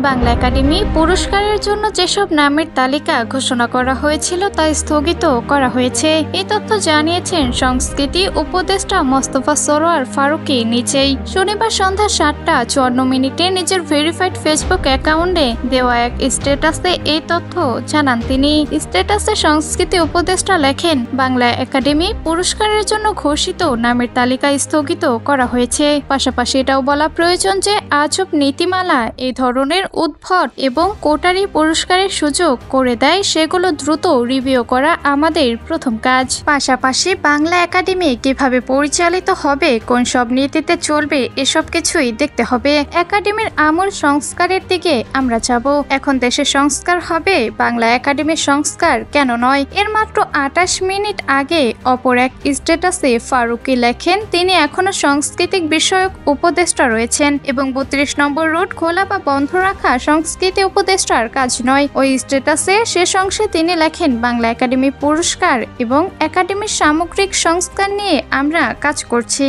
Bangla academy পুরস্কারের জন্য যেসব নামের তালিকা ঘোষণা করা হয়েছিল তা স্থগিত করা হয়েছে। এই তথ্য জানিয়েছেন সংস্কৃতি উপদেষ্টা মোস্তফা সরোয়ার ফারুকী নিজেই। শনিবার সন্ধ্যা ৭টা ৫৪ নিজের ভেরিফাইড ফেসবুক অ্যাকাউন্টে দেওয়া এক স্ট্যাটাসে এই তথ্য জানান তিনি। স্ট্যাটাসে সংস্কৃতি উপদেষ্টা লেখেন, বাংলা একাডেমি পুরস্কারের জন্য ঘোষিত নামের তালিকা স্থগিত করা হয়েছে। পাশাপাশি এটাও বলা প্রয়োজন যে আজব নীতিমালা এই ধরনের উদ্ভট এবং কোটারি পুরস্কারের সুযোগ করে দেয়, সেগুলো দ্রুত রিভিউ করা আমাদের প্রথম কাজ। পাশাপাশি বাংলা একাডেমি কিভাবে পরিচালিত হবে, কোন সব নীতিতে চলবে, এসব কিছুই দেখতে হবে। একাডেমির আমূল সংস্কারের দিকে আমরা যাব। এখন দেশের সংস্কার হবে, বাংলা একাডেমির সংস্কার কেন নয়? এর মাত্র ২৮ মিনিট আগে অপর এক স্ট্যাটাসে ফারুকী লেখেন, তিনি এখনো সাংস্কৃতিক বিষয়ক উপদেষ্টা রয়েছেন এবং ৩২ নম্বর রোড খোলা বা বন্ধ রাখা সংস্কৃতি উপদেষ্টার কাজ নয়। ওই স্ট্যাটাসে শেষ অংশে তিনি লেখেন, বাংলা একাডেমি পুরস্কার এবং একাডেমির সামগ্রিক সংস্কার নিয়ে আমরা কাজ করছি।